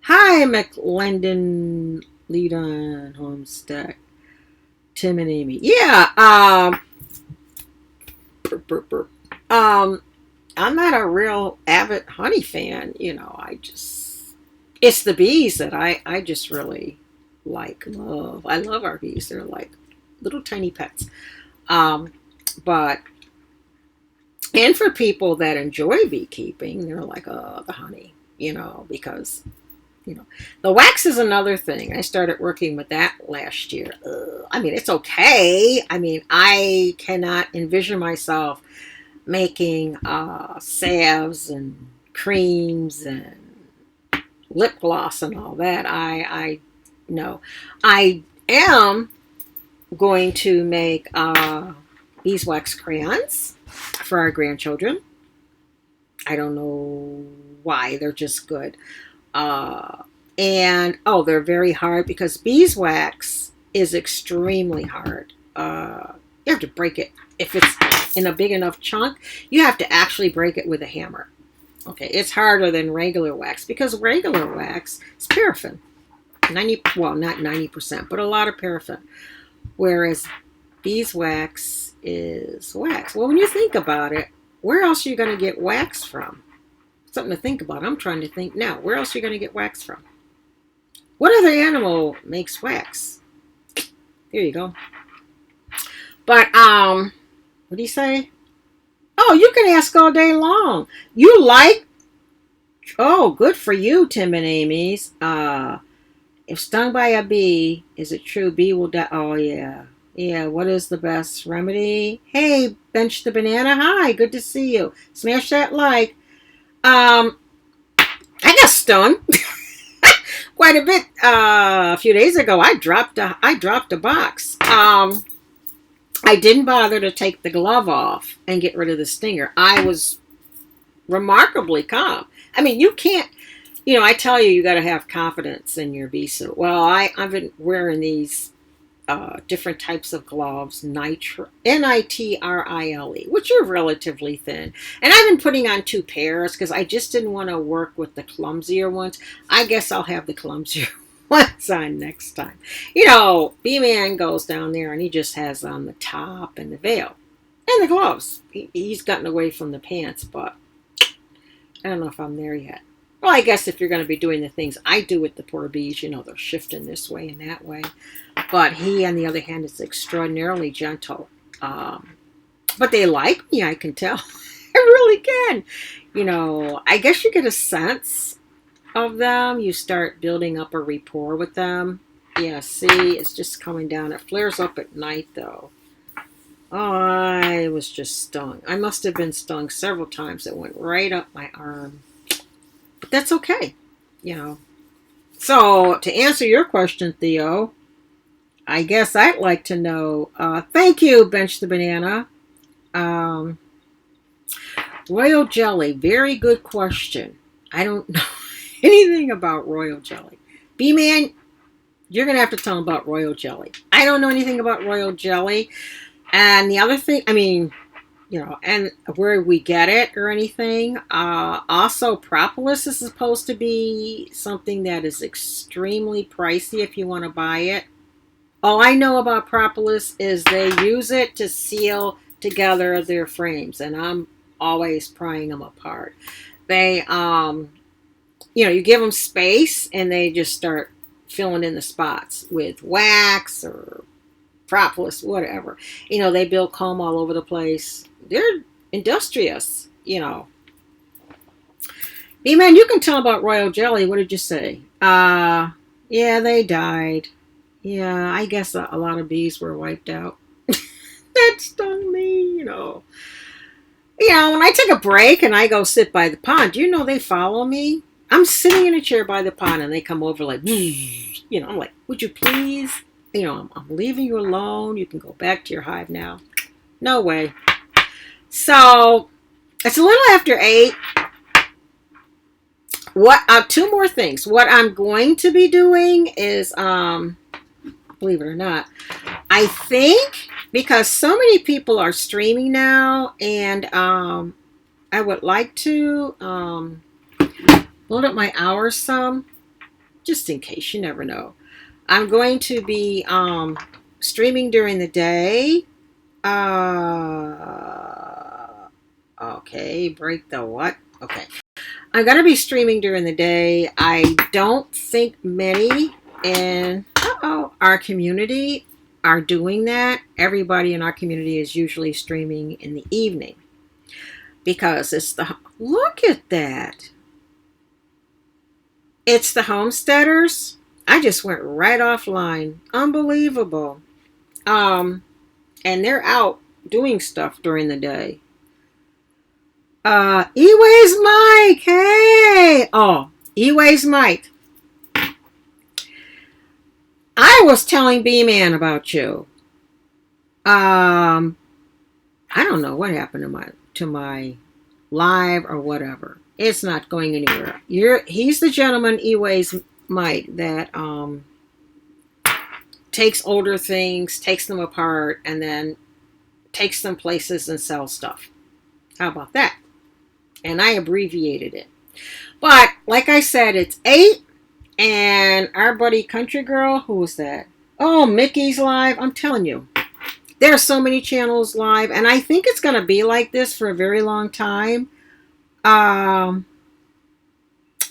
S1: McLendon, Leda, Homestead, Tim and Amy. Yeah. I'm not a real avid honey fan. It's the bees that I just really love. I love our bees. They're like little tiny pets. But, and for people that enjoy beekeeping, they're like, oh, the honey, because, the wax is another thing. I started working with that last year. I mean, it's okay. I mean, I cannot envision myself making salves and creams and lip gloss and all that. I know. I am going to make beeswax crayons for our grandchildren. I don't know why. They're just good. And they're very hard because beeswax is extremely hard. You have to break it. If it's in a big enough chunk, you have to actually break it with a hammer. Okay, it's harder than regular wax because regular wax is paraffin. Not 90%, but a lot of paraffin. Whereas beeswax is wax. Well, when you think about it, where else are you going to get wax from? Something to think about. I'm trying to think now. Where else are you going to get wax from? What other animal makes wax? There you go. But what do you say? Oh, you can ask all day long. You like? Oh, good for you, Tim and Amy's. If stung by a bee, is it true bee will die? Oh yeah, yeah. What is the best remedy? Hey, Bench the Banana. Hi, good to see you. Smash that like. I got stung quite a bit a few days ago. I dropped a box. I didn't bother to take the glove off and get rid of the stinger. I was remarkably calm. I mean, you can't, I tell you, you got to have confidence in your bee suit. Well, I've been wearing these different types of gloves, Nitrile, which are relatively thin. And I've been putting on 2 pairs because I just didn't want to work with the clumsier ones. I guess I'll have the clumsier ones on next time. B-Man goes down there and he just has on the top and the veil and the gloves. He's gotten away from the pants, but I don't know if I'm there yet. Well, I guess if you're going to be doing the things I do with the poor bees, they're shifting this way and that way. But he, on the other hand, is extraordinarily gentle. But they like me, I can tell. I really can. I guess you get a sense of them. You start building up a rapport with them. Yeah, see, it's just coming down. It flares up at night, though. Oh, I was just stung. I must have been stung several times. It went right up my arm. But that's okay, So, to answer your question, Theo, I guess I'd like to know. Thank you, Bench the Banana. Royal jelly, very good question. I don't know anything about royal jelly. B-Man, you're going to have to tell them about royal jelly. I don't know anything about royal jelly. And the other thing, and where we get it or anything. Also, propolis is supposed to be something that is extremely pricey if you want to buy it. All I know about propolis is they use it to seal together their frames, and I'm always prying them apart. They, you give them space, and they just start filling in the spots with wax or propolis, whatever. They build comb all over the place. They're industrious, B-Man, you can tell about royal jelly. What did you say? Yeah, they died. Yeah, I guess a lot of bees were wiped out. That stung me, when I take a break and I go sit by the pond, they follow me? I'm sitting in a chair by the pond and they come over like, I'm like, would you please? I'm leaving you alone. You can go back to your hive now. No way. So, it's a little after 8. Two more things. What I'm going to be doing is, believe it or not, I think because so many people are streaming now, and I would like to load up my hours some, just in case. You never know. I'm going to be streaming during the day. Okay, break the what? Okay. I'm going to be streaming during the day. I don't think many in our community are doing that. Everybody in our community is usually streaming in the evening because look at that. It's the homesteaders. I just went right offline. Unbelievable. And they're out doing stuff during the day. Eway's Mike. Hey. Oh, Eway's Mike. I was telling B-Man about you. I don't know what happened to my live or whatever. It's not going anywhere. He's the gentleman, Eway's Mike, that takes older things, takes them apart, and then takes them places and sells stuff. How about that? And I abbreviated it. But like I said, it's 8. And our buddy Country Girl, who was that? Oh, Mickey's live. I'm telling you, There are so many channels live, and I think it's going to be like this for a very long time. Um,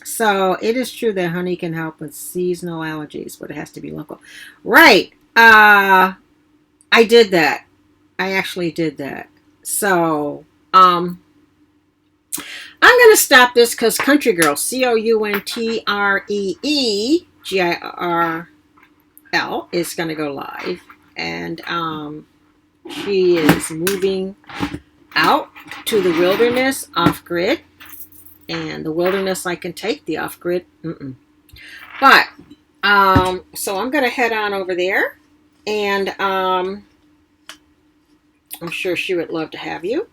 S1: so it is true that honey can help with seasonal allergies, but it has to be local. Right. I did that. I actually did that. So, I'm going to stop this because Country Girl, COUNTREEGIRL, is going to go live. And she is moving out to the wilderness off grid. And the wilderness, I can take the off grid. But, so I'm going to head on over there. And I'm sure she would love to have you.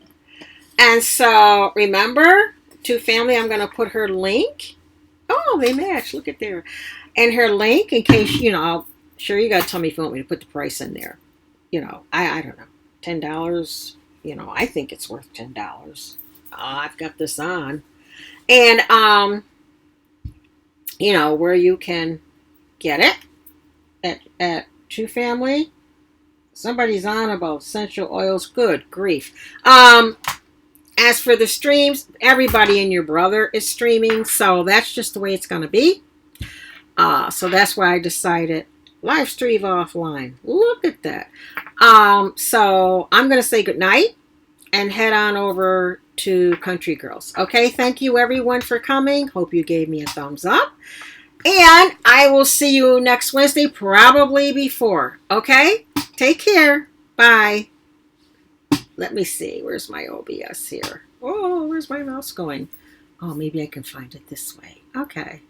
S1: And so, remember, to family, I'm going to put her link. Oh, they match. Look at there. And her link, in case, I'm sure you got to tell me if you want me to put the price in there. I don't know. $10. I think it's worth $10. I've got this on. And, where you can get it at True Family. Somebody's on about essential oils. Good grief. As for the streams, everybody and your brother is streaming, so that's just the way it's going to be. So that's why I decided live stream offline. Look at that. So I'm going to say goodnight and head on over to Country Girls. Okay, thank you everyone for coming. Hope you gave me a thumbs up. And I will see you next Wednesday, probably before. Okay, take care. Bye. Let me see. Where's my OBS here? Oh, where's my mouse going? Oh, maybe I can find it this way. Okay.